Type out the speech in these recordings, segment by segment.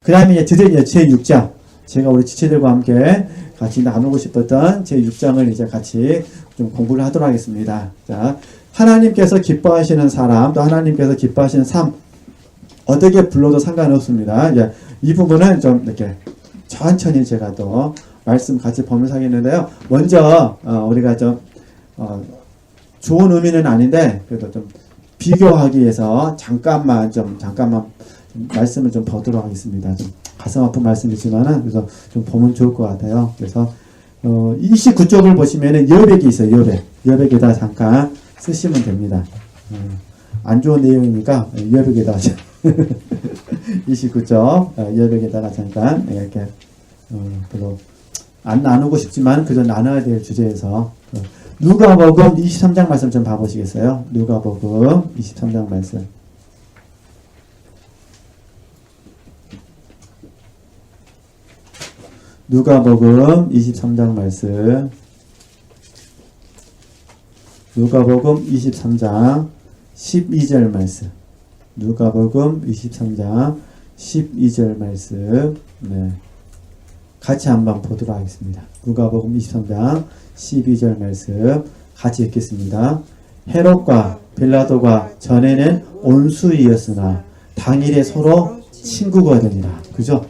그 다음에 이제 드디어 제6장. 제가 우리 지체들과 함께 같이 나누고 싶었던 제6장을 이제 같이 좀 공부를 하도록 하겠습니다. 자, 하나님께서 기뻐하시는 사람, 또 하나님께서 기뻐하시는 삶, 어떻게 불러도 상관없습니다. 이제 이 부분은 좀 이렇게 천천히 제가 또 말씀 같이 보면서 하겠는데요. 먼저, 우리가 좀, 좋은 의미는 아닌데, 그래도 좀 비교하기 위해서 잠깐만 말씀을 좀 보도록 하겠습니다. 좀 가슴 아픈 말씀이지만은, 그래서 좀 보면 좋을 것 같아요. 그래서, 29쪽을 보시면은 여백이 있어요, 여백. 여백에다 잠깐 쓰시면 됩니다. 안 좋은 내용이니까 여백에다 29쪽 여백에다가 잠깐 이렇게 별로 안 나누고 싶지만 그저 나눠야 될 주제에서 누가복음 23장 말씀 좀 봐보시겠어요? 누가복음 23장 말씀. 누가복음 23장 말씀. 누가복음 23장 12절 말씀. 누가복음 23장 12절 말씀. 네. 같이 한번 보도록 하겠습니다. 누가복음 23장 12절 말씀 같이 읽겠습니다. 헤롯과 빌라도가 전에는 온수이었으나 당일에 서로 친구가 되니라. 그죠?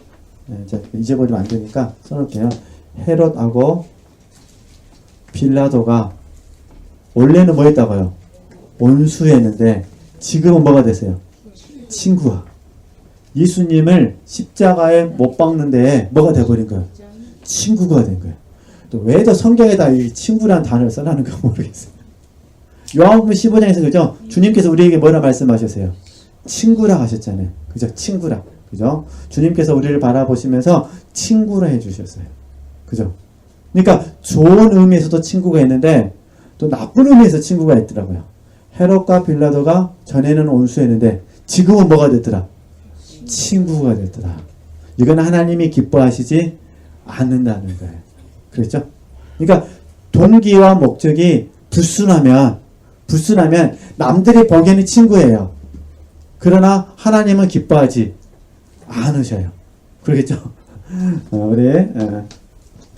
네, 잊어버리면 안 되니까 써놓을게요. 헤롯하고 빌라도가 원래는 뭐 했다고요? 온수였는데 지금은 뭐가 됐어요? 친구가. 예수님을 십자가에 못 박는데 뭐가 돼버린 거예요? 친구가 된 거예요. 또 왜 더 성경에다 이 친구라는 단어를 써놨는가 모르겠어요. 요한복음 15장에서 그죠? 주님께서 우리에게 뭐라 말씀하셨어요? 친구라 하셨잖아요. 그죠? 친구라. 그죠? 주님께서 우리를 바라보시면서 친구라 해주셨어요. 그죠? 그러니까 좋은 의미에서도 친구가 있는데 또 나쁜 의미에서 친구가 있더라고요. 헤롯과 빌라도가 전에는 온수였는데 지금은 뭐가 됐더라? 친구가 됐더라. 이건 하나님이 기뻐하시지 않는다는 거예요. 그렇죠? 그러니까 동기와 목적이 불순하면 남들이 보기에는 친구예요. 그러나 하나님은 기뻐하지 않으셔요. 그러겠죠? 우리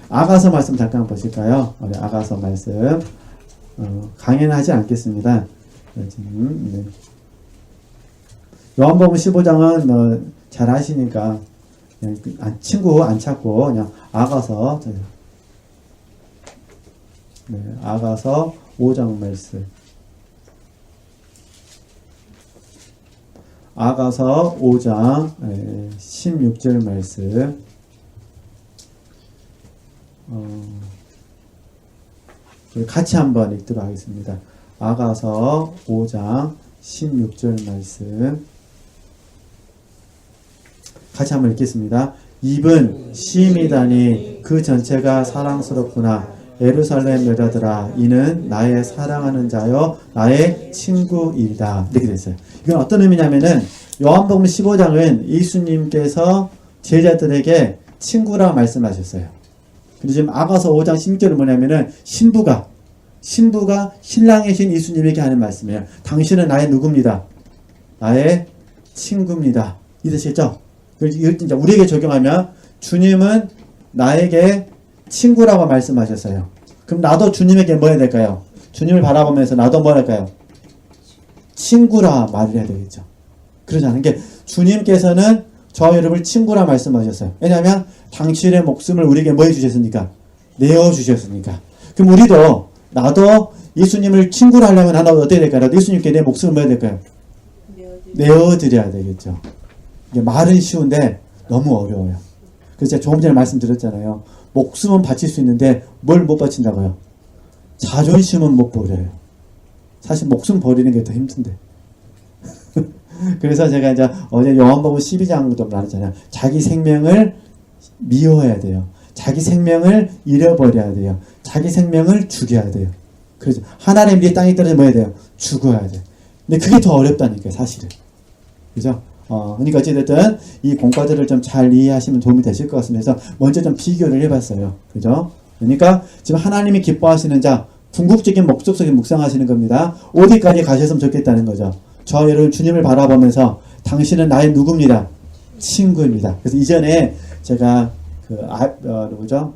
아가서 말씀 잠깐 보실까요? 우리 아가서 말씀 강의는 하지 않겠습니다. 네. 요한복음 15장은 뭐 잘 아시니까 그냥 친구 안 찾고 그냥 아가서 아가서 5장 말씀. 아가서 5장 16절 말씀. 같이 한번 읽도록 하겠습니다. 아가서 5장 16절 말씀. 같이 한번 읽겠습니다. 입은 심이다니 그 전체가 사랑스럽구나. 예루살렘 여자들아 이는 나의 사랑하는 자여 나의 친구이다. 이렇게 됐어요. 이건 어떤 의미냐면은 요한복음 15장은 예수님께서 제자들에게 친구라 말씀하셨어요. 근데 지금 아가서 5장 16절은 뭐냐면은 신부가 신랑이신 예수님에게 하는 말씀이에요. 당신은 나의 누구입니다. 나의 친구입니다. 이 뜻이죠? 이걸 진짜 우리에게 적용하면 주님은 나에게 친구라고 말씀하셨어요. 그럼 나도 주님에게 뭐 해야 될까요? 주님을 바라보면서 나도 뭐 할까요? 친구라 말을 해야 되겠죠. 그러지 않은 게 주님께서는 저와 여러분을 친구라 말씀하셨어요. 왜냐하면 당신의 목숨을 우리에게 뭐 해주셨습니까? 내어주셨으니까. 그럼 나도 예수님을 친구로 하려면 나도 어떻게 될까요? 나도 예수님께 내 목숨을 뭐 해야 될까요? 내어드려야 되겠죠. 이게 말은 쉬운데 너무 어려워요. 그래서 제가 조금 전에 말씀드렸잖아요. 목숨은 바칠 수 있는데 뭘 못 바친다고요? 자존심은 못 버려요. 사실 목숨 버리는 게 더 힘든데. 그래서 제가 이제 어제 요한복음 12장도 말했잖아요. 자기 생명을 미워해야 돼요. 자기 생명을 잃어버려야 돼요. 자기 생명을 죽여야 돼요. 그래서 하나님 위에 땅에 떨어져 뭐 해야 돼요? 죽어야 돼요. 근데 그게 더 어렵다니까요, 사실은. 그죠? 그러니까 어찌됐든 이 공과들을 좀 잘 이해하시면 도움이 되실 것 같습니다. 그래서 먼저 좀 비교를 해봤어요. 그죠? 그러니까 지금 하나님이 기뻐하시는 자, 궁극적인 목적 속에 묵상하시는 겁니다. 어디까지 가셨으면 좋겠다는 거죠. 저 여러분 주님을 바라보면서 당신은 나의 누구입니다. 친구입니다. 그래서 이전에 제가 누구죠?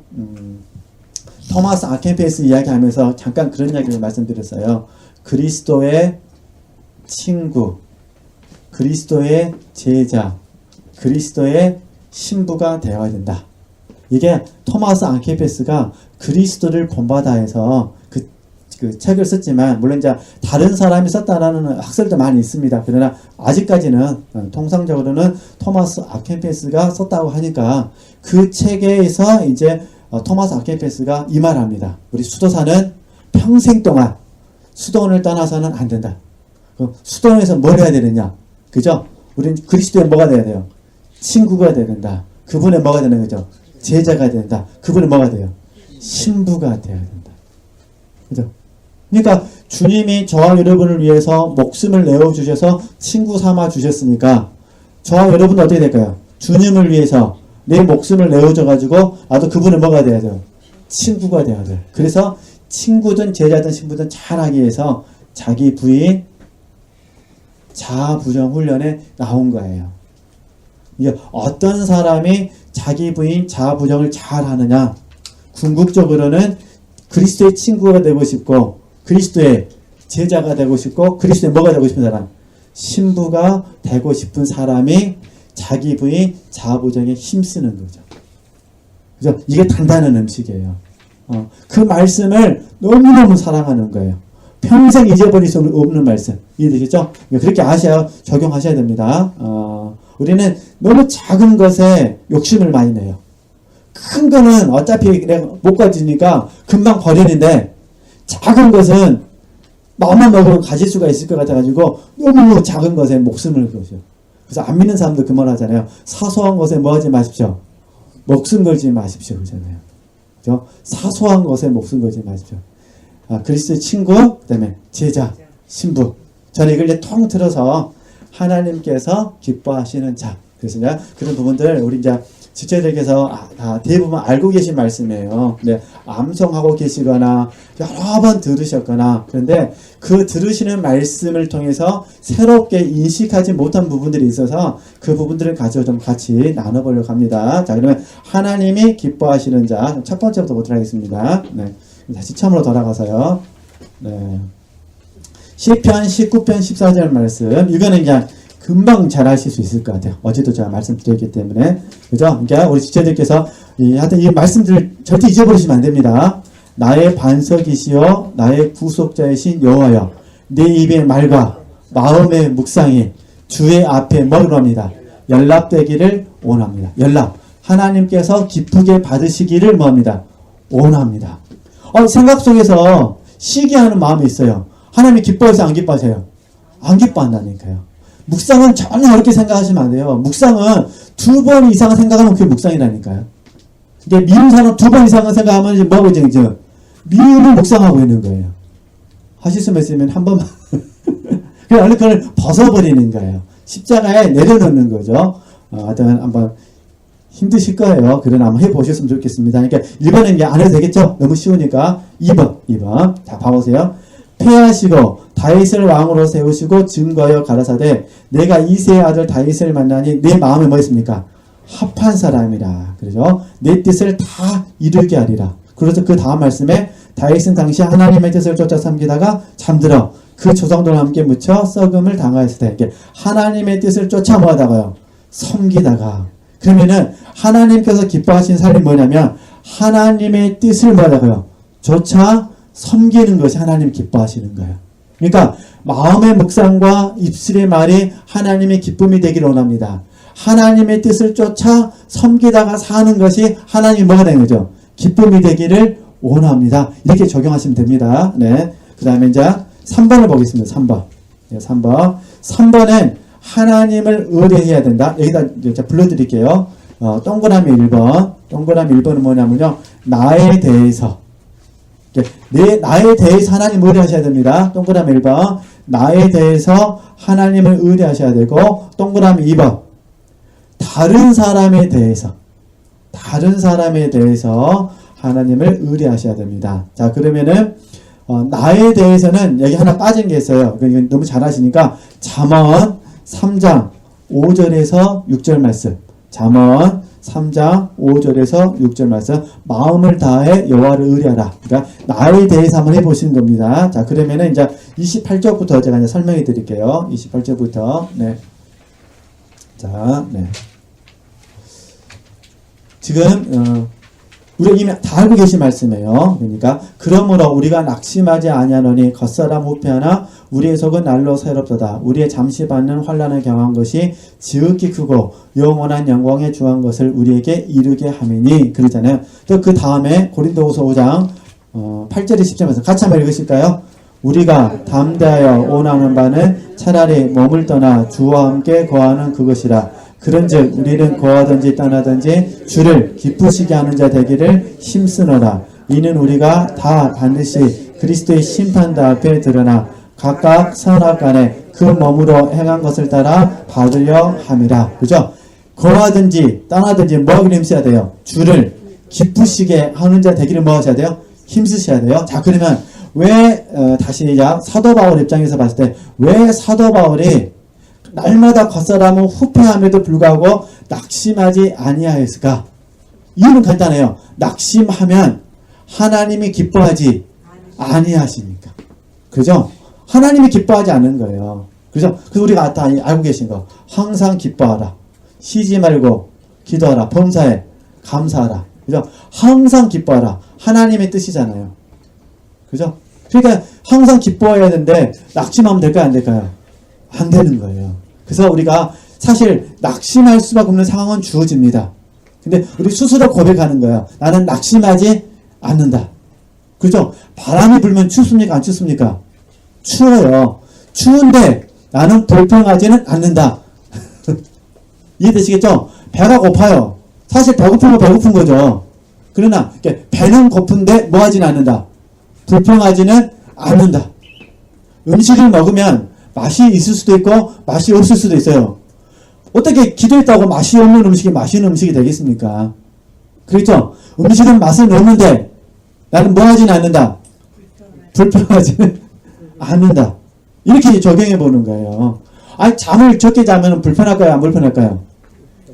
토마스 아켄페스 이야기하면서 잠깐 그런 이야기를 말씀드렸어요. 그리스도의 친구, 그리스도의 제자, 그리스도의 신부가 되어야 된다. 이게 토마스 아켄페스가 그리스도를 본받아 해서 그 책을 썼지만, 물론 이제 다른 사람이 썼다라는 학설도 많이 있습니다. 그러나 아직까지는 통상적으로는 토마스 아켄페스가 썼다고 하니까 그 책에서 이제 토마스 아켄페스가 이 말 합니다. 우리 수도사는 평생 동안 수도원을 떠나서는 안 된다. 수도원에서 뭘 해야 되느냐? 그죠? 우리는 그리스도에 뭐가 돼야 돼요? 친구가 돼야 된다. 그분의 뭐가 되는 거죠? 제자가 된다. 그분의 뭐가 돼요? 신부가 돼야 된다. 그죠? 그러니까 주님이 저와 여러분을 위해서 목숨을 내어주셔서 친구 삼아 주셨으니까 저와 여러분은 어떻게 될까요? 주님을 위해서 내 목숨을 내어줘가지고 나도 그분을 뭐가 돼야 돼요? 친구가 돼야 돼요. 그래서 친구든 제자든 신부든 잘하기 위해서 자기 부인 자아부정 훈련에 나온 거예요. 이게 어떤 사람이 자기 부인 자아부정을 잘 하느냐? 궁극적으로는 그리스도의 친구가 되고 싶고 그리스도의 제자가 되고 싶고 그리스도의 뭐가 되고 싶은 사람? 신부가 되고 싶은 사람이 자기 부인 자아부정에 힘쓰는 거죠. 그죠? 이게 단단한 음식이에요. 그 말씀을 너무너무 사랑하는 거예요. 평생 잊어버릴 수 없는 말씀. 이해되시죠? 그렇게 적용하셔야 됩니다. 우리는 너무 작은 것에 욕심을 많이 내요. 큰 거는 어차피 내가 못 가지니까 금방 버리는데 작은 것은 마음만 먹으면 가질 수가 있을 것 같아가지고 너무 작은 것에 목숨을 걸죠. 그래서 안 믿는 사람도 그 말 하잖아요. 사소한 것에 뭐 하지 마십시오. 목숨 걸지 마십시오. 그러잖아요. 그죠? 사소한 것에 목숨 걸지 마십시오. 그리스도의 친구, 그 다음에 제자, 신부. 저는 이걸 이제 통 틀어서 하나님께서 기뻐하시는 자. 그래서 이제 그런 부분들 우리 이제 지체들께서 대부분 알고 계신 말씀이에요. 근데 암송하고 계시거나 여러 번 들으셨거나 그런데 그 들으시는 말씀을 통해서 새롭게 인식하지 못한 부분들이 있어서 그 부분들을 가지고 좀 같이 나눠보려고 합니다. 자, 그러면 하나님이 기뻐하시는 자 첫 번째부터 보도록 하겠습니다. 네. 다시 처음으로 돌아가서요. 네. 시편 19편 14절 말씀. 이거는 그냥 금방 잘 하실 수 있을 것 같아요. 어제도 제가 말씀드렸기 때문에. 그죠? 그러니까 우리 지체들께서 하여튼 이 말씀들을 절대 잊어버리시면 안 됩니다. 나의 반석이시여 나의 구속자이신 여호와여 내 입의 말과 마음의 묵상이 주의 앞에 뭐합니다. 연락되기를 원합니다. 연락. 하나님께서 기쁘게 받으시기를 뭐합니다. 원합니다. 생각 속에서 시기하는 마음이 있어요. 하나님이 기뻐해서 안 기뻐하세요? 안 기뻐한다니까요. 묵상은 전혀 그렇게 생각하시면 안 돼요. 묵상은 2번 이상 생각하면 그게 묵상이라니까요. 이게 미운 사람 2번 이상 생각하면 이제 뭐하고 있죠? 미움을 묵상하고 있는 거예요. 하실 수만 있으면 한 번만. 그냥 얼른 그걸 벗어버리는 거예요. 십자가에 내려놓는 거죠. 하여튼 한번 힘드실 거예요. 그러나 한번 해보셨으면 좋겠습니다. 그러니까 1번은 이제 안 해도 되겠죠? 너무 쉬우니까 2번. 자, 봐보세요. 패하시고 다윗을 왕으로 세우시고 증거하여 가라사대 내가 이새의 아들 다윗을 만나니 내 마음에 뭐 있습니까? 합한 사람이라. 그러죠? 내 뜻을 다 이루게 하리라. 그래서 그 다음 말씀에 다윗은 당시 하나님의 뜻을 쫓아 섬기다가 잠들어 그 조상들과 함께 묻혀 썩음을 당하였을 때 이렇게 하나님의 뜻을 쫓아 뭐하다가요? 섬기다가. 그러면은 하나님께서 기뻐하신 삶이 뭐냐면 하나님의 뜻을 뭐하다가요? 쫓아 섬기는 것이 하나님 기뻐하시는 거예요. 그러니까 마음의 묵상과 입술의 말이 하나님의 기쁨이 되기를 원합니다. 하나님의 뜻을 쫓아 섬기다가 사는 것이 하나님 뭐가 되는 거죠? 기쁨이 되기를 원합니다. 이렇게 적용하시면 됩니다. 네. 그 다음에 이제 3번을 보겠습니다. 3번. 네, 3번. 3번은 하나님을 의뢰해야 된다. 여기다 이제 불러드릴게요. 동그라미 1번. 동그라미 1번은 뭐냐면요. 나에 대해서. 나에 대해서 하나님 의뢰하셔야 됩니다. 동그라미 1번. 나에 대해서 하나님을 의뢰하셔야 되고, 동그라미 2번. 다른 사람에 대해서 하나님을 의뢰하셔야 됩니다. 자, 그러면은, 나에 대해서는 여기 하나 빠진 게 있어요. 이건 너무 잘 하시니까, 잠언 3장 5절에서 6절 말씀. 잠언 3장 5절에서 6절 말씀. 마음을 다해 여호와를 의뢰하라. 그러니까 나에 대해서 한번 해보시는 겁니다. 자, 그러면은 이제 28절부터 제가 이제 설명해 드릴게요. 28절부터. 네. 자, 네. 지금 우리가 이미 다 알고 계신 말씀이에요. 그러니까 그러므로 우리가 낙심하지 아니하노니 겉사람 후패하나 우리의 속은 날로 새롭도다. 우리의 잠시 받는 환난을 경한 것이 지극히 크고 영원한 영광에 주한 것을 우리에게 이루게 함이니 그러잖아요. 또 그 다음에 고린도후서 5장 8절에 10절에서 같이 한번 읽으실까요? 우리가 담대하여 원하는 바는 차라리 몸을 떠나 주와 함께 거하는 그것이라. 그런즉 우리는 거하든지 떠나든지 주를 기쁘시게 하는 자 되기를 힘쓰노라. 이는 우리가 다 반드시 그리스도의 심판대 앞에 드러나 각각 선악간에 그 몸으로 행한 것을 따라 받으려 함이라. 그죠? 거하든지 떠나든지 뭐 하기를 힘써야 돼요? 주를 기쁘시게 하는 자 되기를 뭐 하셔야 돼요? 힘쓰셔야 돼요. 자, 그러면 왜 다시 이제 사도 바울 입장에서 봤을 때 왜 사도 바울이 날마다 겉사람은 후패함에도 불구하고 낙심하지 아니하였을까? 이유는 간단해요. 낙심하면 하나님이 기뻐하지 아니하시니까. 그죠? 하나님이 기뻐하지 않는 거예요. 그죠? 그래서 우리가 다 알고 계신 거. 항상 기뻐하라. 쉬지 말고 기도하라. 범사에 감사하라. 그죠? 항상 기뻐하라. 하나님의 뜻이잖아요. 그죠? 그러니까 항상 기뻐해야 되는데 낙심하면 될까요? 안 될까요? 안 되는 거예요. 그래서 우리가 사실 낙심할 수밖에 없는 상황은 주어집니다. 근데 우리 스스로 고백하는 거예요. 나는 낙심하지 않는다. 그죠? 바람이 불면 춥습니까? 안 춥습니까? 추워요. 추운데 나는 불평하지는 않는다. 이해되시겠죠? 배가 고파요. 사실 배고픈 거 배고픈 거죠. 그러나 배는 고픈데 뭐 하지는 않는다. 불평하지는 않는다. 음식을 먹으면 맛이 있을 수도 있고 맛이 없을 수도 있어요. 어떻게 기도했다고 맛이 없는 음식이 맛있는 음식이 되겠습니까? 그렇죠? 음식은 맛은 없는데 나는 뭐 하지는 않는다. 불평하지는 않는다. 이렇게 적용해 보는 거예요. 아니, 잠을 적게 자면 불편할까요? 안 불편할까요?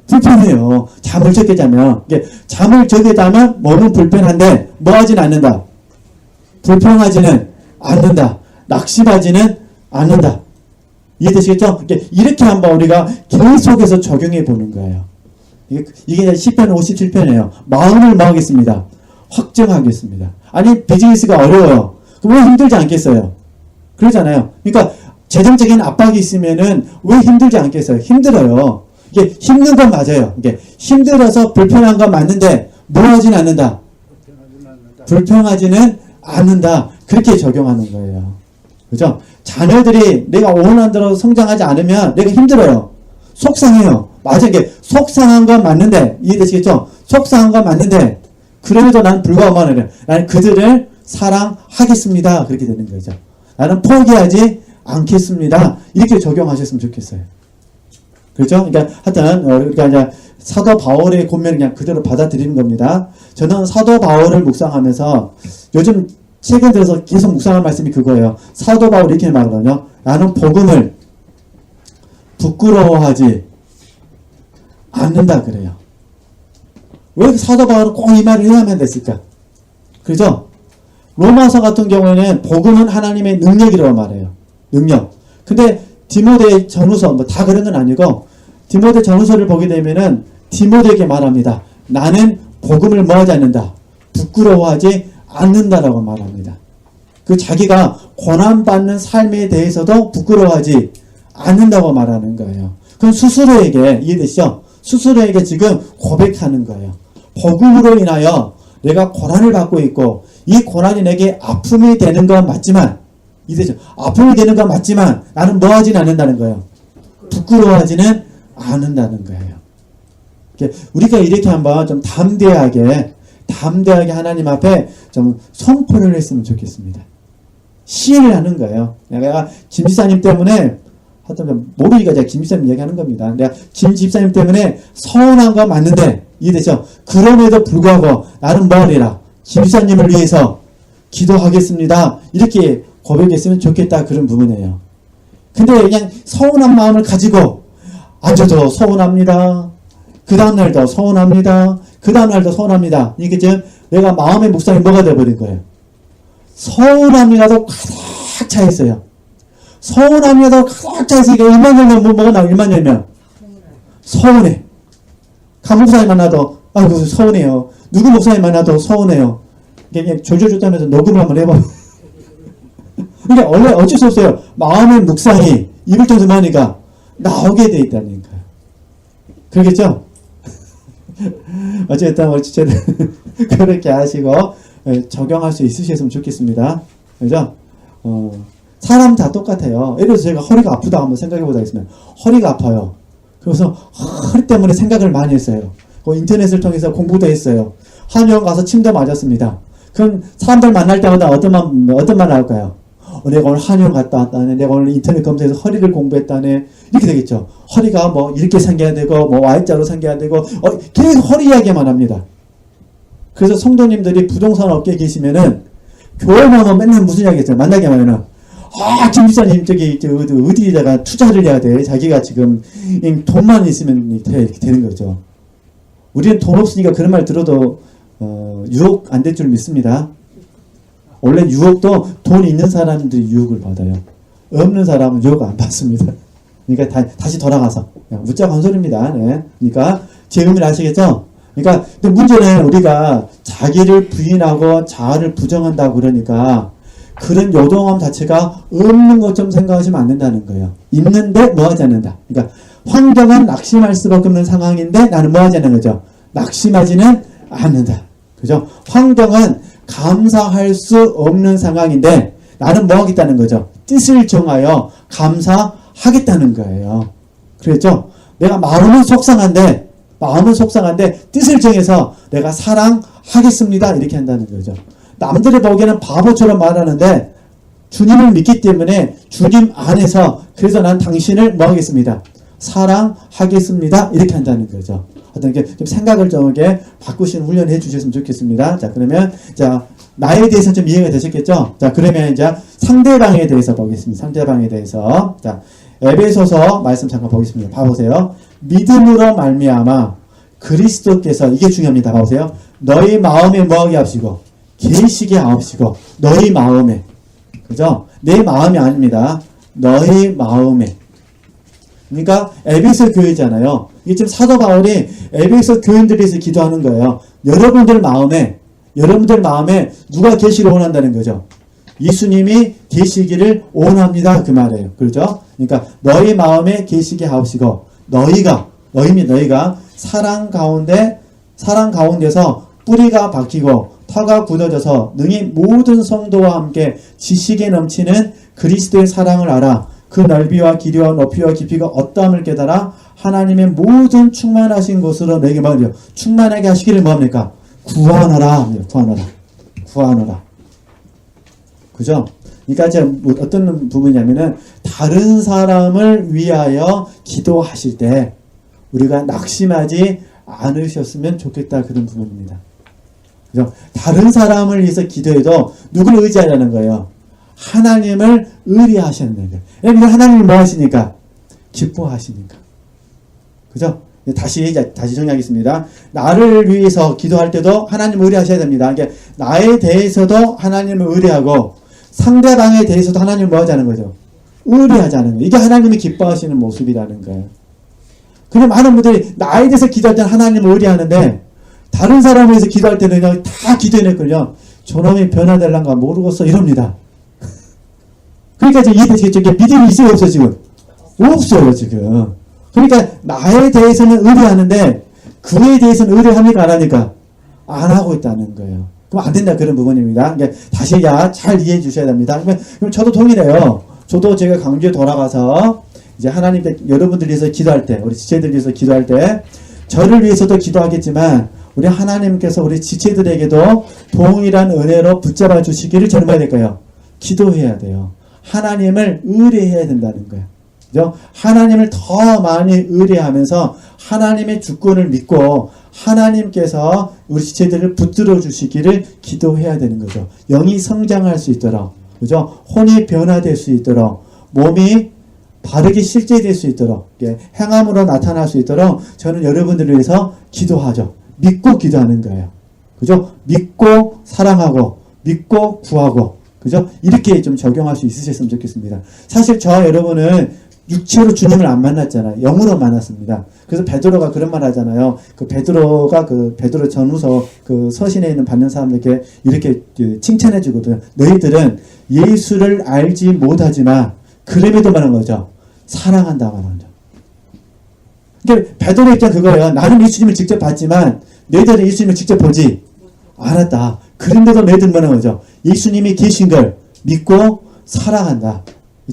불편해요. 잠을 적게 자면. 잠을 적게 자면 몸은 불편한데 뭐 하지는 않는다. 불평하지는 않는다. 낙심하지는 않는다. 이해되시겠죠? 이렇게 한번 우리가 계속해서 적용해 보는 거예요. 이게 시편 57편이에요. 마음을 뭐 하겠습니다. 확정하겠습니다. 아니, 비즈니스가 어려워요. 그럼 왜 힘들지 않겠어요? 그러잖아요. 그러니까 재정적인 압박이 있으면은 왜 힘들지 않겠어요? 힘들어요. 이게 힘든 건 맞아요. 이게 힘들어서 불편한 건 맞는데 뭐 하진 않는다. 불평하지는 않는다. 그렇게 적용하는 거예요. 그죠? 자녀들이 내가 원하는 대로 성장하지 않으면 내가 힘들어요. 속상해요. 맞아. 이게 속상한 건 맞는데, 이해되시겠죠? 속상한 건 맞는데, 그럼에도 나는 불구하고 나는 그들을 사랑하겠습니다. 그렇게 되는 거죠. 나는 포기하지 않겠습니다. 이렇게 적용하셨으면 좋겠어요. 그렇죠? 그러니까 하여튼 그러니까 이제 사도 바울의 권면을 그냥 그대로 받아들이는 겁니다. 저는 사도 바울을 묵상하면서 요즘 최근 들어서 계속 묵상한 말씀이 그거예요. 사도 바울이 이렇게 말하거든요. 나는 복음을 부끄러워하지 않는다 그래요. 왜 사도 바울은 꼭 이 말을 해야만 됐을까? 그죠? 로마서 같은 경우에는 복음은 하나님의 능력이라고 말해요. 능력. 근데 디모데 전후서 뭐 다 그런 건 아니고 디모데 전후서를 보게 되면은 디모데에게 말합니다. 나는 복음을 뭐하지 않는다. 부끄러워하지 않는다라고 말합니다. 그 자기가 고난받는 삶에 대해서도 부끄러워하지 않는다고 말하는 거예요. 그럼 스스로에게 이해되시죠? 스스로에게 지금 고백하는 거예요. 복음으로 인하여 내가 고난을 받고 있고 이 고난이 내게 아픔이 되는 건 맞지만 이해되죠? 아픔이 되는 건 맞지만 나는 뭐 하지는 않는다는 거예요. 부끄러워하지는 않는다는 거예요. 우리가 이렇게 한번 좀 담대하게 하나님 앞에 좀 선포를 했으면 좋겠습니다. 시인을 하는 거예요. 내가 김 집사님 때문에 하여튼 모르니까 제가 김 집사님 얘기하는 겁니다. 내가 김 집사님 때문에 서운한 건 맞는데 이해되죠? 그럼에도 불구하고 나는 뭐 하리라? 김 집사님을 위해서 기도하겠습니다. 이렇게 고백했으면 좋겠다 그런 부분이에요. 근데 그냥 서운한 마음을 가지고 앉아도 서운합니다. 그 다음날도 서운합니다. 그 다음날도 서운합니다. 이게 지금 내가 마음의 묵상이 뭐가 돼버린 거예요? 서운함이라도 가득 차 있어요. 서운함이라도 가득 차 있으니까 1만 열면 뭐가 나와? 1만 열면 서운해. 강 목사님 만나도 아이고 서운해요. 누구 목사님 만나도 서운해요. 그냥 졸졸 쫓다면서 녹음을 한번 해봐. 그러니까 원래 어쩔 수 없어요. 마음의 묵상이 입을 통해서 하니까 나오게 돼 있다니까요. 그러겠죠? 어쨌든 우리 주체들 그렇게 하시고 적용할 수 있으셨으면 좋겠습니다. 그죠? 사람 다 똑같아요. 예를 들어서 제가 허리가 아프다 한번 생각해보자 했으면 허리가 아파요. 그래서 허리 때문에 생각을 많이 했어요. 인터넷을 통해서 공부도 했어요. 한의원 가서 침도 맞았습니다. 그럼 사람들 만날 때마다 어떤 말 나올까요? 내가 오늘 한의원 갔다 왔다네. 내가 오늘 인터넷 검색해서 허리를 공부했다네. 이렇게 되겠죠. 허리가 뭐 이렇게 생겨야 되고 뭐 Y자로 생겨야 되고 계속 허리 이야기만 합니다. 그래서 성도님들이 부동산 업계에 계시면은 교회만 오면 맨날 무슨 이야기 했어요. 만나게 하면은 김 집사님 저기 어디다가 투자를 해야 돼. 자기가 지금 돈만 있으면 되는 거죠. 우리는 돈 없으니까 그런 말 들어도 유혹 안 될 줄 믿습니다. 원래 유혹도 돈 있는 사람들이 유혹을 받아요. 없는 사람은 유혹 안 받습니다. 그러니까 다시 돌아가서 웃자고 한 소리입니다. 네. 그러니까 제 의미를 아시겠죠? 그러니까 근데 문제는 우리가 자기를 부인하고 자아를 부정한다고 그러니까 그런 요동함 자체가 없는 것처럼 생각하시면 안 된다는 거예요. 있는데 뭐 하지 않는다. 그러니까 환경은 낙심할 수밖에 없는 상황인데 나는 뭐 하지 않는 거죠. 낙심하지는 않는다. 그죠? 환경은 감사할 수 없는 상황인데 나는 뭐 하겠다는 거죠. 뜻을 정하여 감사하겠다는 거예요. 그랬죠? 내가 마음은 속상한데 뜻을 정해서 내가 사랑하겠습니다. 이렇게 한다는 거죠. 남들이 보기에는 바보처럼 말하는데 주님을 믿기 때문에 주님 안에서 그래서 난 당신을 뭐 하겠습니다. 사랑하겠습니다. 이렇게 한다는 거죠. 어떤 게 좀 생각을 좀 이렇게 바꾸시는 훈련을 해 주셨으면 좋겠습니다. 자, 그러면 자, 나에 대해서 좀 이해가 되셨겠죠? 자, 그러면 이제 상대방에 대해서 보겠습니다. 상대방에 대해서. 자, 에베소서 말씀 잠깐 보겠습니다. 봐보세요. 믿음으로 말미암아 그리스도께서 이게 중요합니다. 봐보세요. 너희 마음에 뭐하게 하시고 계시게 하옵시고 너희 마음에 그죠? 내 마음이 아닙니다. 너희 마음에. 그러니까 에베소 교회잖아요. 이게 지금 사도 바울이 에베소 교인들에서 기도하는 거예요. 여러분들 마음에 누가 계시를 원한다는 거죠. 예수님이 계시기를 원합니다. 그 말이에요. 그렇죠? 그러니까 너희 마음에 계시게 하옵시고 너희가 사랑 가운데서 뿌리가 박히고 터가 굳어져서 능히 모든 성도와 함께 지식에 넘치는 그리스도의 사랑을 알아 그 넓이와 길이와 높이와 깊이가 어떠함을 깨달아 하나님의 모든 충만하신 곳으로 내게 말이요 충만하게 하시기를 뭐합니까? 구하노라. 그죠? 그러니까 이제 어떤 부분이냐면은 다른 사람을 위하여 기도하실 때 우리가 낙심하지 않으셨으면 좋겠다 그런 부분입니다. 그죠? 다른 사람을 위해서 기도해도 누구를 의지하려는 거예요? 하나님을 의뢰하시는 거예요. 왜냐면 하나님이 뭐 하시니까? 기뻐하시니까. 그죠? 다시 정리하겠습니다. 나를 위해서 기도할 때도 하나님을 의뢰하셔야 됩니다. 그러니까 나에 대해서도 하나님을 의뢰하고 상대방에 대해서도 하나님을 뭐 하자는 거죠? 의뢰하자는 거예요. 이게 하나님이 기뻐하시는 모습이라는 거예요. 그럼 많은 분들이 나에 대해서 기도할 때는 하나님을 의뢰하는데 다른 사람을 위해서 기도할 때는 그냥 다 기도해냈걸요. 저놈이 변화될란가 모르겠어 이럽니다. 그러니까 지금 이해되시겠죠? 이게 믿음이 있어요 없어요 지금? 없어요 지금. 그러니까 나에 대해서는 의뢰하는데 그에 대해서는 의뢰합니까 안 합니까? 안 하고 있다는 거예요. 그럼 안 된다 그런 부분입니다. 그러니까 다시 잘 이해해 주셔야 됩니다. 그럼 저도 동일해요. 저도 제가 강주에 돌아가서 이제 하나님 여러분들 위해서 기도할 때 우리 지체들 위해서 기도할 때 저를 위해서도 기도하겠지만 우리 하나님께서 우리 지체들에게도 동일한 은혜로 붙잡아 주시기를 저는 뭐 해야 될까요? 기도해야 돼요. 하나님을 의뢰해야 된다는 거예요. 그죠? 하나님을 더 많이 의뢰하면서 하나님의 주권을 믿고 하나님께서 우리 지체들을 붙들어 주시기를 기도해야 되는 거죠. 영이 성장할 수 있도록, 그죠? 혼이 변화될 수 있도록, 몸이 바르게 실제될 수 있도록, 행함으로 나타날 수 있도록 저는 여러분들을 위해서 기도하죠. 믿고 기도하는 거예요. 그죠? 믿고 사랑하고, 믿고 구하고, 그죠? 이렇게 좀 적용할 수 있으셨으면 좋겠습니다. 사실 저와 여러분은 육체로 주님을 안 만났잖아요. 영으로 만났습니다. 그래서 베드로가 그런 말 하잖아요. 그 베드로가 그 베드로 전후서 그 서신에 있는 받는 사람들에게 이렇게 칭찬해 주거든요. 너희들은 예수를 알지 못하지만 그럼에도 말하는 거죠. 사랑한다 말하는 거죠. 그러니까 베드로의 입장 그거예요. 나는 예수님을 직접 봤지만 너희들은 예수님을 직접 보지 않았다. 그런데도 너희들은 말하는 거죠. 예수님이 계신 걸 믿고 사랑한다.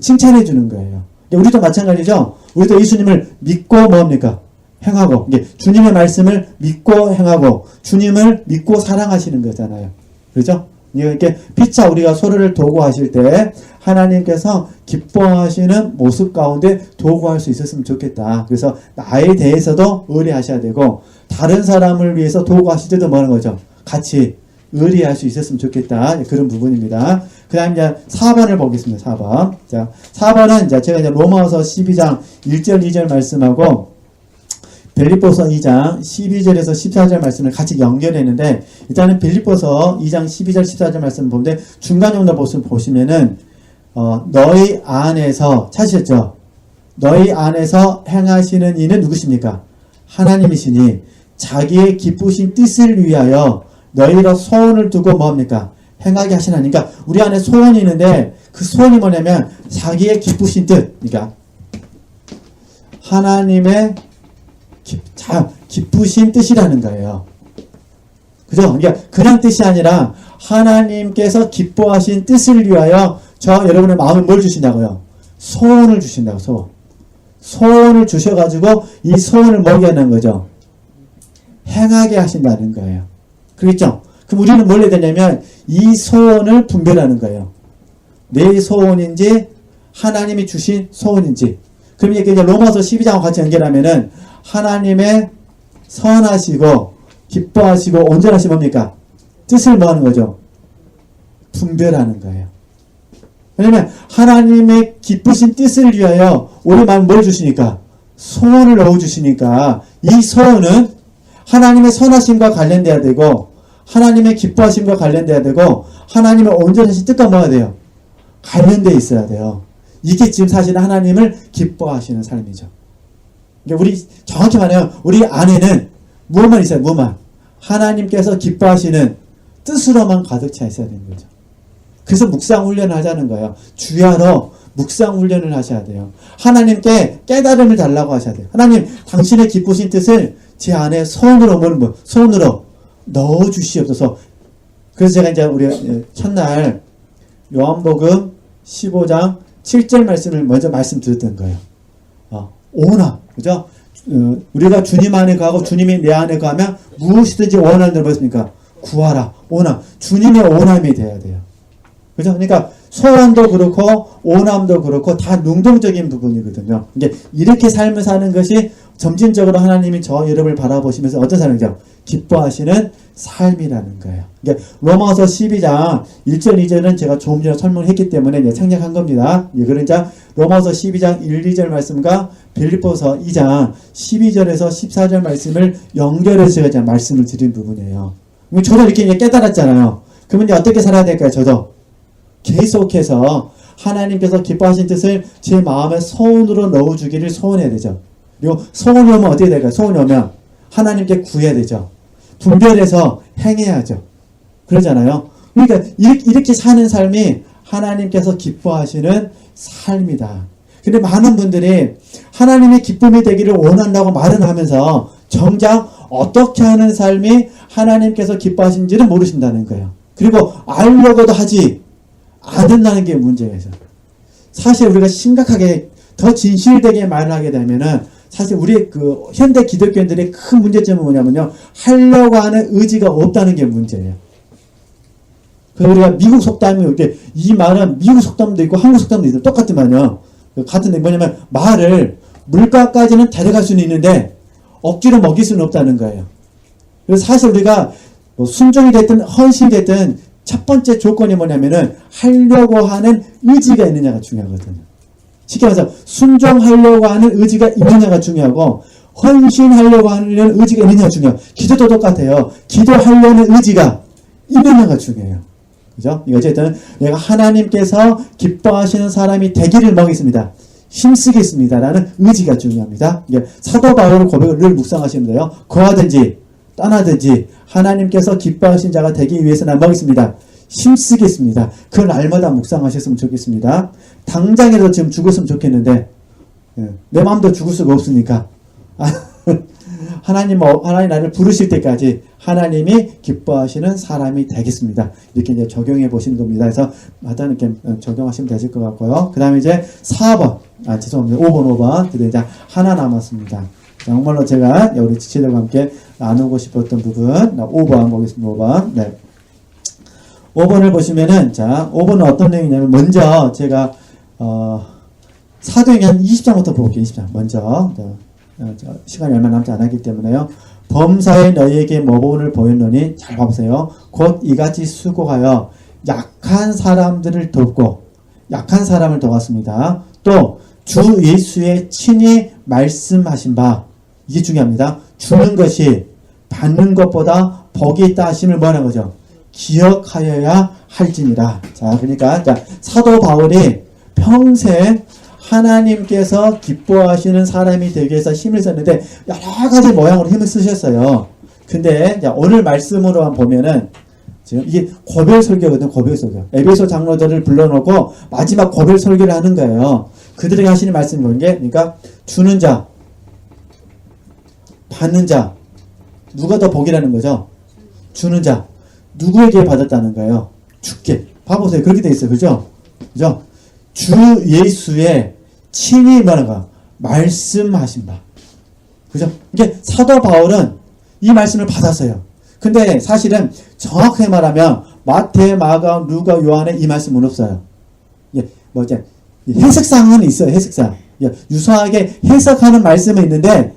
칭찬해 주는 거예요. 우리도 마찬가지죠. 우리도 예수님을 믿고 뭡니까? 행하고, 주님의 말씀을 믿고 행하고, 주님을 믿고 사랑하시는 거잖아요. 그렇죠? 이렇게 피차 우리가 서로를 도구하실 때 하나님께서 기뻐하시는 모습 가운데 도구할 수 있었으면 좋겠다. 그래서 나에 대해서도 의뢰하셔야 되고, 다른 사람을 위해서 도구하실 때도 뭐하는 거죠? 같이 의리할 수 있었으면 좋겠다. 그런 부분입니다. 그 다음 이제 4번을 보겠습니다. 4번. 자, 4번은 이제 제가 이제 로마서 12장 1절, 2절 말씀하고 빌립보서 2장 12절에서 14절 말씀을 같이 연결했는데, 일단은 빌립보서 2장 12절, 14절 말씀 보는데, 중간 정도 보시면은, 너희 안에서, 찾으셨죠? 너희 안에서 행하시는 이는 누구십니까? 하나님이시니, 자기의 기쁘신 뜻을 위하여 너희로 소원을 두고 뭐합니까? 행하게 하시나니. 그러니까 우리 안에 소원이 있는데 그 소원이 뭐냐면 자기의 기쁘신 뜻. 그러니까 하나님의 기쁘신 뜻이라는 거예요. 그죠? 그러니까 그냥 뜻이 아니라 하나님께서 기뻐하신 뜻을 위하여 저 여러분의 마음에 뭘 주신다고요? 소원을 주신다고. 소원을 주셔가지고 이 소원을 뭐게 하는 거죠? 행하게 하신다는 거예요. 그렇죠? 그럼 우리는 뭘 해야 되냐면 이 소원을 분별하는 거예요. 내 소원인지 하나님이 주신 소원인지. 그럼 이제 로마서 12장과 같이 연결하면은 하나님의 선하시고 기뻐하시고 온전하신 뭡니까? 뜻을 뭐 하는 거죠? 분별하는 거예요. 왜냐면 하나님의 기쁘신 뜻을 위하여 우리 마음 뭘 주시니까? 소원을 넣어주시니까 이 소원은 하나님의 선하심과 관련돼야 되고 하나님의 기뻐하심과 관련돼야 되고 하나님의 온전하신 뜻과 뭐가 돼요? 관련돼 있어야 돼요. 이게 지금 사실은 하나님을 기뻐하시는 삶이죠. 그러니까 우리 정확히 말하면 우리 안에는 무엇만 있어요? 무엇만? 하나님께서 기뻐하시는 뜻으로만 가득 차 있어야 되는 거죠. 그래서 묵상 훈련을 하자는 거예요. 주야로 묵상 훈련을 하셔야 돼요. 하나님께 깨달음을 달라고 하셔야 돼요. 하나님, 당신의 기쁘신 뜻을 제 안에 손으로 넣어 주시옵소서. 그래서 제가 이제 우리 첫날 요한복음 15장 7절 말씀을 먼저 말씀드렸던 거예요. 오나, 그죠? 우리가 주님 안에 가고 주님이 내 안에 가면 무엇이든지 원하는 대로 뭐습니까? 구하라. 오나. 주님의 오남이 돼야 돼요. 그죠? 그러니까 소원도 그렇고 오남도 그렇고 다 능동적인 부분이거든요. 이제 이렇게 삶을 사는 것이 점진적으로 하나님이 저 여러분을 바라보시면서 어떤 삶이죠? 기뻐하시는 삶이라는 거예요. 그러니까 로마서 12장 1절 2절은 제가 조금 전에 설명을 했기 때문에 이제 생략한 겁니다. 그러자 로마서 12장 1, 2절 말씀과 빌립보서 2장 12절에서 14절 말씀을 연결해서 제가 이제 말씀을 드린 부분이에요. 저도 이렇게 이제 깨달았잖아요. 그러면 이제 어떻게 살아야 될까요? 저도 계속해서 하나님께서 기뻐하신 뜻을 제 마음에 소원으로 넣어주기를 소원해야 되죠. 그리고 소원이 오면 어떻게 될까요? 소원이 오면 하나님께 구해야 되죠. 분별해서 행해야죠. 그러잖아요. 그러니까 이렇게 사는 삶이 하나님께서 기뻐하시는 삶이다. 근데 많은 분들이 하나님의 기쁨이 되기를 원한다고 말은 하면서 정작 어떻게 하는 삶이 하나님께서 기뻐하시는지는 모르신다는 거예요. 그리고 알려고도 하지 않는다는 게 문제예요. 사실 우리가 심각하게 더 진실되게 말을 하게 되면은 사실 우리 그 현대 기독교인들의 큰 문제점은 뭐냐면요, 하려고 하는 의지가 없다는 게 문제예요. 그래서 우리가 미국 속담이 이렇게 이 말은 미국 속담도 있고 한국 속담도 있어요. 똑같지만요. 같은데 뭐냐면 말을 물가까지는 데려갈 수는 있는데 억지로 먹일 수는 없다는 거예요. 그래서 사실 우리가 뭐 순종이 됐든 헌신이 됐든 첫 번째 조건이 뭐냐면은 하려고 하는 의지가 있느냐가 중요하거든요. 쉽게 말해서 순종하려고 하는 의지가 있느냐가 중요하고 헌신하려고 하는 의지가 있느냐가 중요해요. 기도도 똑같아요. 기도하려는 의지가 있느냐가 중요해요. 그죠? 어쨌든 내가 하나님께서 기뻐하시는 사람이 되기를 먹겠습니다. 힘쓰겠습니다. 라는 의지가 중요합니다. 사도 바울의 고백을 늘 묵상하시면 돼요. 거하든지 떠나든지 하나님께서 기뻐하신 자가 되기 위해서 난 먹겠습니다. 힘쓰겠습니다. 그 날마다 묵상하셨으면 좋겠습니다. 당장이라도 지금 죽었으면 좋겠는데 내 마음도 죽을 수가 없으니까 하나님 나를 부르실 때까지 하나님이 기뻐하시는 사람이 되겠습니다. 이렇게 이제 적용해 보시는 겁니다. 그래서 하여튼 이렇게 적용하시면 되실 것 같고요. 그 다음에 이제 4번, 죄송합니다. 5번. 근데 이제 하나 남았습니다. 정말로 제가 우리 지체들과 함께 나누고 싶었던 부분, 5번 보겠습니다. 5번. 네. 5번을 보시면은, 자, 5번은 어떤 내용이냐면, 먼저 제가, 사도행전 20장부터 볼게요. 20장. 먼저. 시간이 얼마 남지 않았기 때문에요. 범사에 너희에게 모범을 보였노니 잘 봐보세요. 곧 이같이 수고하여 약한 사람들을 돕고 약한 사람을 도왔습니다. 또 주 예수의 친히 말씀하신 바 이게 중요합니다. 주는 것이 받는 것보다 복이 있다 하심을 뭐라는 거죠? 기억하여야 할지니라. 자, 그러니까 사도 바울이 평생 하나님께서 기뻐하시는 사람이 되기 위해서 힘을 썼는데 여러 가지 모양으로 힘을 쓰셨어요. 근데 오늘 말씀으로만 보면은 지금 이게 고별 설교거든요. 고별 설교. 에베소 장로들을 불러놓고 마지막 고별 설교를 하는 거예요. 그들에게 하시는 말씀이 뭔 게, 그러니까 주는 자, 받는 자, 누가 더 복이라는 거죠? 주는 자, 누구에게 받았다는 거예요? 주께. 봐보세요. 그렇게 돼 있어요. 그죠? 그죠? 주 예수의 친히 뭐라가 말씀하신 바. 그죠? 이게 사도 바울은 이 말씀을 받았어요. 근데 사실은 정확하게 말하면 마태, 마가, 루가, 요한에 이 말씀은 없어요. 해석상은 있어요. 해석상. 유사하게 해석하는 말씀은 있는데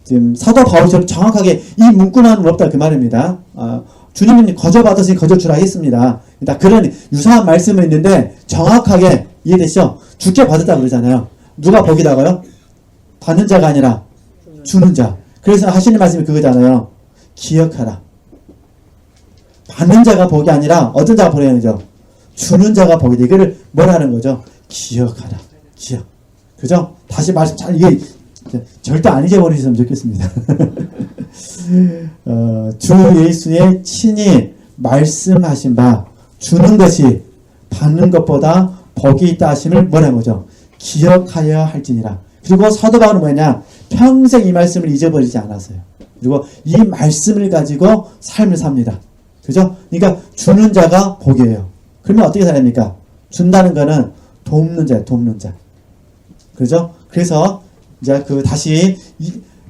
지금 사도 바울처럼 정확하게 이 문구만은 없다 그 말입니다. 주님은 거저 받으시니 거저 주라 했습니다. 그런 유사한 말씀은 있는데 정확하게 이해되시죠? 주께 받았다 그러잖아요. 누가 복이다가요? 받는 자가 아니라 주는 자. 그래서 하시는 말씀이 그거잖아요. 기억하라. 받는 자가 복이 아니라 어떤 자가 복이라는 거죠? 주는 자가 복이다. 이거를 뭐라는 거죠? 기억하라. 기억. 그죠? 다시 말씀 잘 이게 절대 안 잊어버리셨으면 좋겠습니다. 주 예수의 친히 말씀하신 바 주는 것이 받는 것보다 복이 있다 하심을 뭐라는 거죠? 기억하여 할지니라. 그리고 사도 바울은 뭐냐? 평생 이 말씀을 잊어버리지 않았어요. 그리고 이 말씀을 가지고 삶을 삽니다. 그죠? 그러니까 주는 자가 복이에요. 그러면 어떻게 살합니까? 준다는 거는 돕는 자예요. 돕는 자. 그죠? 그래서 이제 다시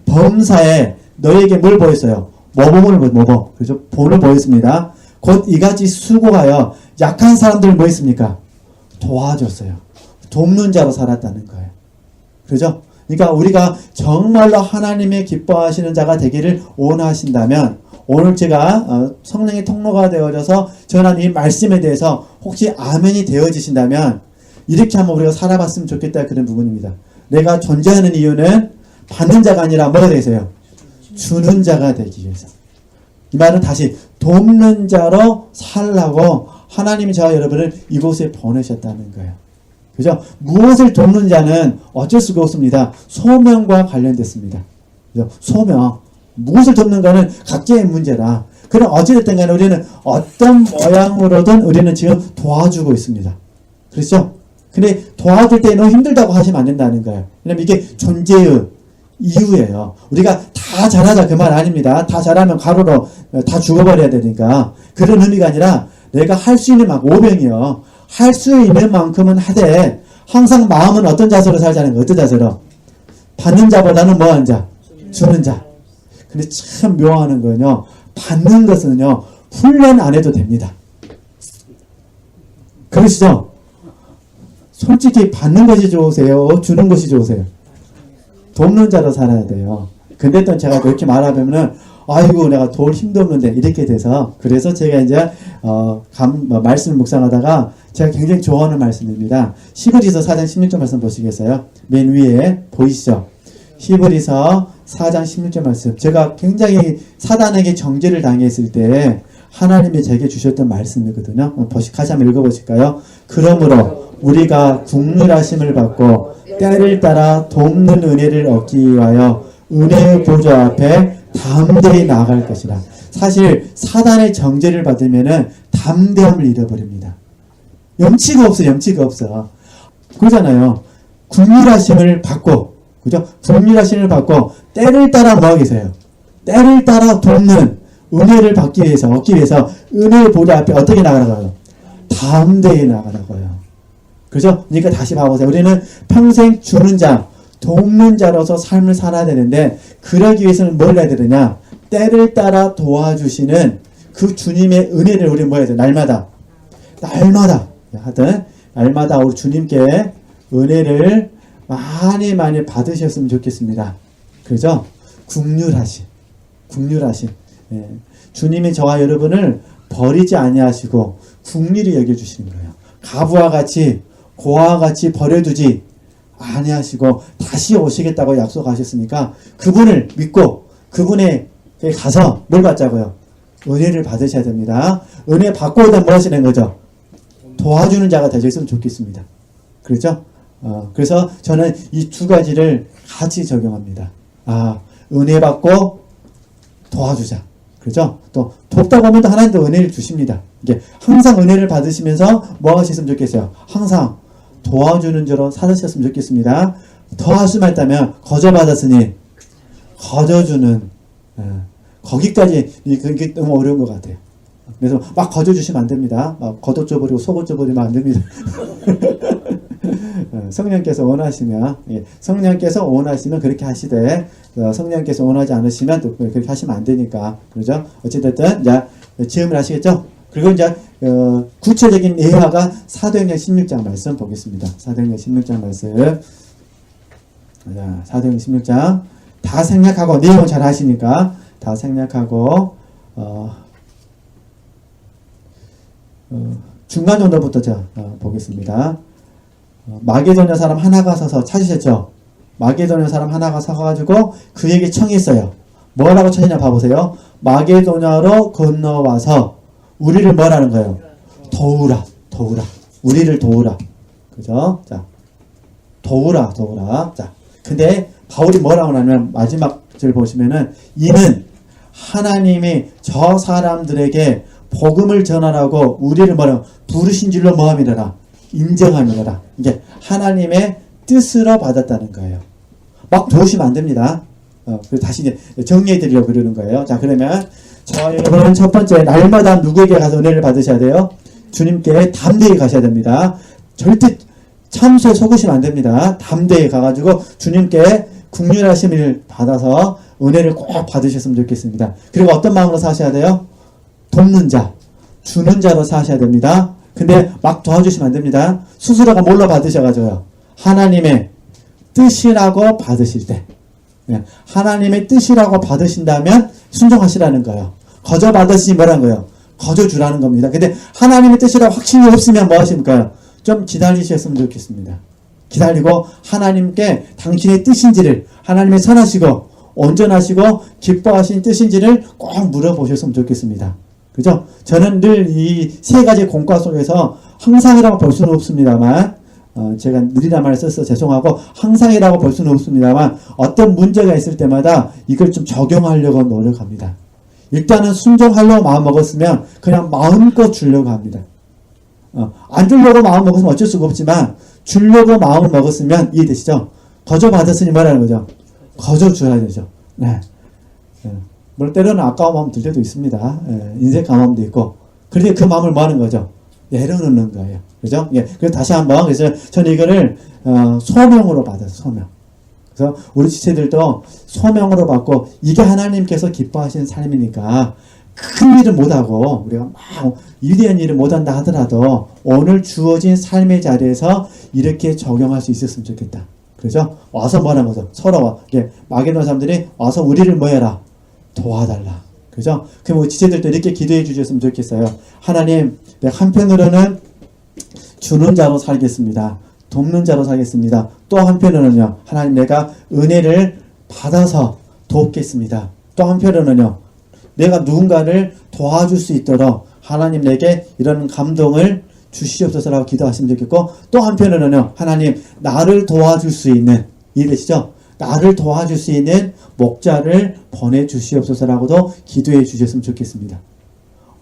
범사에 너에게 뭘 보였어요? 모범을 모범. 그죠? 본을 보였습니다. 곧 이같이 수고하여 약한 사람들을 뭐 했습니까? 도와줬어요. 돕는 자로 살았다는 거예요. 그죠? 그러니까 우리가 정말로 하나님의 기뻐하시는 자가 되기를 원하신다면 오늘 제가 성령의 통로가 되어져서 전한 이 말씀에 대해서 혹시 아멘이 되어지신다면 이렇게 한번 우리가 살아봤으면 좋겠다 그런 부분입니다. 내가 존재하는 이유는 받는 자가 아니라 뭐가 되세요? 주는 자가 되기 위해서. 이 말은 다시 돕는 자로 살라고 하나님이 저와 여러분을 이곳에 보내셨다는 거예요. 그죠? 무엇을 돕는 자는 어쩔 수가 없습니다. 소명과 관련됐습니다. 그죠? 소명. 무엇을 돕는가는 각자의 문제다. 그럼 어찌됐든 간에 우리는 어떤 모양으로든 우리는 지금 도와주고 있습니다. 그렇죠? 근데 도와줄 때 너무 힘들다고 하시면 안 된다는 거예요. 왜냐면 이게 존재의 이유예요. 우리가 다 잘하자 그 말 아닙니다. 다 잘하면 가로로 다 죽어버려야 되니까. 그런 의미가 아니라 내가 할 수 있는 만큼 오병이요. 할 수 있는 만큼은 하되 항상 마음은 어떤 자세로 살자는 거예요. 어떤 자세로? 받는 자보다는 뭐 하는 자? 주는 자. 근데 참 묘하는 거는요. 받는 것은요. 훈련 안 해도 됩니다. 그러시죠? 솔직히 받는 것이 좋으세요? 주는 것이 좋으세요? 돕는 자로 살아야 돼요. 근데 또 제가 이렇게 말하면은 아이고 내가 도울 힘도 없는데 이렇게 돼서 그래서 제가 이제 말씀을 묵상하다가 제가 굉장히 좋아하는 말씀입니다. 히브리서 4장 16절 말씀 보시겠어요? 맨 위에 보이시죠? 히브리서 4장 16절 말씀. 제가 굉장히 사단에게 정죄를 당했을 때 하나님이 제게 주셨던 말씀이거든요. 같이 한번 읽어보실까요? 그러므로 우리가 국률하심을 받고 때를 따라 돕는 은혜를 얻기 위하여 은혜의 보좌 앞에 담대히 나아갈 것이라. 사실 사단의 정죄를 받으면은 담대함을 잃어버립니다. 염치가 없어, 염치가 없어. 그러잖아요. 국률하심을 받고, 그죠? 국률하심을 받고 때를 따라 뭐 하고 계세요? 때를 따라 돕는 은혜를 받기 위해서, 얻기 위해서 은혜의 보좌 앞에 어떻게 나가라고요? 담대히 나가라고요. 그죠? 그러니까 다시 봐보세요. 우리는 평생 주는 자, 돕는 자로서 삶을 살아야 되는데 그러기 위해서는 뭘 해야 되느냐? 때를 따라 도와주시는 그 주님의 은혜를 우리 뭐 해야 돼? 날마다 하여튼 날마다 우리 주님께 은혜를 많이 받으셨으면 좋겠습니다. 그죠? 국률하심. 예. 주님이 저와 여러분을 버리지 아니하시고 국률이 여겨주시는 거예요. 가부와 같이 고아와 같이 버려두지 아니하시고 다시 오시겠다고 약속하셨으니까 그분을 믿고 그분에게 가서 뭘 받자고요? 은혜를 받으셔야 됩니다. 은혜 받고 오다 뭐 하시는 거죠? 도와주는 자가 되셨으면 좋겠습니다. 그렇죠? 그래서 저는 이 두 가지를 같이 적용합니다. 은혜 받고 도와주자. 그렇죠? 또 돕다 보면 또 하나님도 은혜를 주십니다. 이게 항상 은혜를 받으시면서 뭐 하셨으면 좋겠어요? 항상 도와주는 자로 살으셨으면 좋겠습니다. 더 할 수만 있다면 거저받았으니 거저주는 거기까지 그게 너무 어려운 것 같아요. 그래서 막 거저주시면 안 됩니다. 막 걷어줘버리고 속어줘버리면 안 됩니다. 성령께서 원하시면 성령께서 원하시면 그렇게 하시되 성령께서 원하지 않으시면 또 그렇게 하시면 안 되니까 그렇죠? 어찌됐든 자 지음을 하시겠죠? 그리고 이제 구체적인 예화가 사도행전 16장 말씀 보겠습니다. 사도행전 16장 말씀. 자, 사도행전 16장 다 생략하고 내용을 잘 하시니까 다 생략하고 중간 정도부터 자 보겠습니다. 마게도냐 사람 하나가 서서 찾으셨죠? 마게도냐 사람 하나가 서가지고 그에게 청했어요. 뭐라고 청했냐 봐보세요. 마게도냐로 건너와서 우리를 뭐라는 거예요? 도우라. 우리를 도우라. 그죠? 자, 도우라. 자, 근데 바울이 뭐라고 하냐면 마지막 절 보시면은 이는 하나님이 저 사람들에게 복음을 전하라고 우리를 뭐라고 부르신 줄로 뭐함이라 인정함이라. 이게 하나님의 뜻으로 받았다는 거예요. 막 도우시면 안 됩니다. 그래서 다시 이제 정리해 드리려고 그러는 거예요. 자, 그러면 여러분 첫 번째 날마다 누구에게 가서 은혜를 받으셔야 돼요? 주님께 담대히 가셔야 됩니다. 절대 참수에 속으시면 안 됩니다. 담대히 가가지고 주님께 국률하심을 받아서 은혜를 꼭 받으셨으면 좋겠습니다. 그리고 어떤 마음으로 사셔야 돼요? 돕는 자, 주는 자로 사셔야 됩니다. 근데 막 도와주시면 안 됩니다. 스스로가 뭘로 받으셔가지고요? 하나님의 뜻이라고 받으실 때. 하나님의 뜻이라고 받으신다면 순종하시라는 거예요. 거저 받으시니 뭐라는 거예요? 거저 주라는 겁니다. 근데 하나님의 뜻이라고 확신이 없으면 뭐 하십니까? 좀 기다리셨으면 좋겠습니다. 기다리고 하나님께 당신의 뜻인지를 하나님의 선하시고 온전하시고 기뻐하신 뜻인지를 꼭 물어보셨으면 좋겠습니다. 그죠? 저는 늘 이 세 가지 공과 속에서 항상이라고 볼 수는 없습니다만 제가 느리단 말을 써서 죄송하고 항상이라고 볼 수는 없습니다만 어떤 문제가 있을 때마다 이걸 좀 적용하려고 노력합니다. 일단은 순종하려고 마음 먹었으면 그냥 마음껏 주려고 합니다. 안 주려고 마음 먹었으면 어쩔 수가 없지만 주려고 마음을 먹었으면 이해되시죠? 거저 받았으니 뭐라는 거죠? 거저 줘야 되죠. 네. 물론 때로는 아까운 마음 들 때도 있습니다. 인생 감함도 있고. 그런데 그 마음을 뭐 하는 거죠? 내려놓는 거예요. 그죠? 예. 그래서 다시 한번, 그래서 저는 이거를, 소명으로 받아서, 소명. 그래서 우리 지체들도 소명으로 받고, 이게 하나님께서 기뻐하시는 삶이니까, 큰 일을 못하고, 우리가 막 위대한 일을 못한다 하더라도, 오늘 주어진 삶의 자리에서 이렇게 적용할 수 있었으면 좋겠다. 그죠? 와서 뭐 하는 거죠? 서로, 마게도냐 사람들이 와서 우리를 뭐 해라? 도와달라. 그죠? 그럼 우리 지체들도 이렇게 기도해 주셨으면 좋겠어요. 하나님, 내가 한편으로는 주는 자로 살겠습니다. 돕는 자로 살겠습니다. 또 한편으로는요, 하나님 내가 은혜를 받아서 돕겠습니다. 또 한편으로는요, 내가 누군가를 도와줄 수 있도록 하나님 내게 이런 감동을 주시옵소서라고 기도하시면 좋겠고, 또 한편으로는요, 하나님 나를 도와줄 수 있는, 이해되시죠? 나를 도와줄 수 있는 목자를 보내주시옵소서라고도 기도해 주셨으면 좋겠습니다.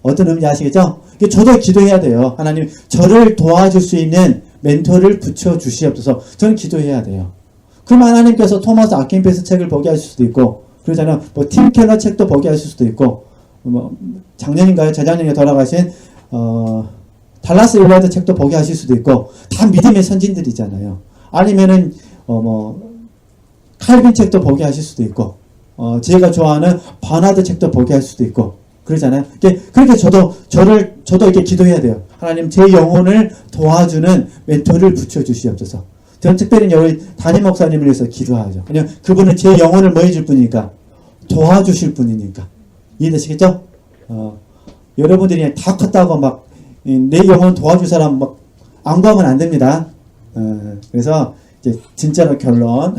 어떤 의미 아시겠죠? 저도 기도해야 돼요. 하나님 저를 도와줄 수 있는 멘토를 붙여주시옵소서. 저는 기도해야 돼요. 그럼 하나님께서 토마스 아킨페스 책을 보게 하실 수도 있고, 그러잖아요. 뭐 팀 켈러 책도 보게 하실 수도 있고, 뭐 작년인가요? 재작년에 돌아가신 달라스 일라드 책도 보게 하실 수도 있고, 다 믿음의 선진들이잖아요. 아니면은 칼빈 책도 보게 하실 수도 있고, 제가 좋아하는 버나드 책도 보게 할 수도 있고, 그러잖아요. 그렇게 저도 이렇게 기도해야 돼요. 하나님 제 영혼을 도와주는 멘토를 붙여주시옵소서. 저는 특별히 우리 담임 목사님을 위해서 기도하죠. 왜냐면 그분은 제 영혼을 뭐 해줄 분이니까, 도와주실 분이니까. 이해되시겠죠? 여러분들이 다 컸다고 막 내 영혼 도와줄 사람 막 안 구하면 안 됩니다. 그래서 이제 진짜로 결론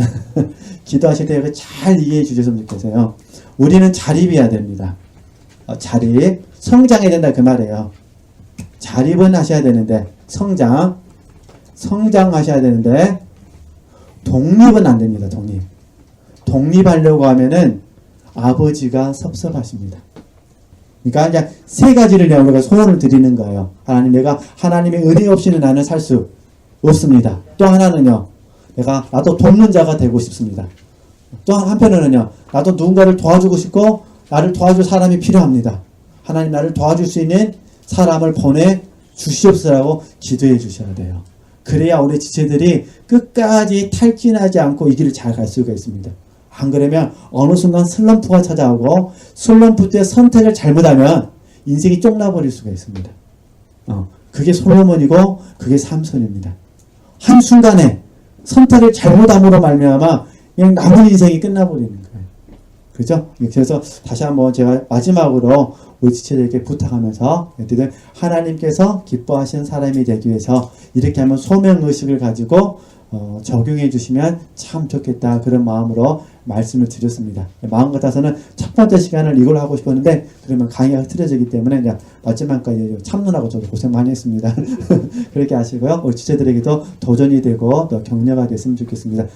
기도하실 때 잘 이해해 주셨으면 좋겠어요. 우리는 자립해야 됩니다. 자립, 성장해야 된다 그 말이에요. 자립은 하셔야 되는데 성장하셔야 되는데 독립은 안 됩니다. 독립하려고 하면은 아버지가 섭섭하십니다. 그러니까 그냥 세 가지를 우리가 소원을 드리는 거예요. 하나님, 내가 하나님의 은혜 없이는 나는 살 수 없습니다. 또 하나는요, 나도 돕는 자가 되고 싶습니다. 또 한편으로는요, 나도 누군가를 도와주고 싶고 나를 도와줄 사람이 필요합니다. 하나님, 나를 도와줄 수 있는 사람을 보내주시옵소서라고 기도해 주셔야 돼요. 그래야 우리 지체들이 끝까지 탈진하지 않고 이 길을 잘 갈 수가 있습니다. 안 그러면 어느 순간 슬럼프가 찾아오고, 슬럼프 때 선택을 잘못하면 인생이 쫑나버릴 수가 있습니다. 그게 솔로몬이고 그게 삼손입니다. 한순간에 선택을 잘못함으로 말미암아 그냥 남은 인생이 끝나버리는 거예요. 그죠? 그래서 다시 한번 제가 마지막으로 우리 지체들에게 부탁하면서, 하나님께서 기뻐하시는 사람이 되기 위해서 이렇게 한번 소명의식을 가지고 적용해 주시면 참 좋겠다, 그런 마음으로 말씀을 드렸습니다. 마음 같아서는 첫 번째 시간을 이걸 하고 싶었는데, 그러면 강의가 흐트러지기 때문에 그냥 마지막까지 참느라고 저도 고생 많이 했습니다. 그렇게 하시고요. 우리 지체들에게도 도전이 되고 또 격려가 됐으면 좋겠습니다.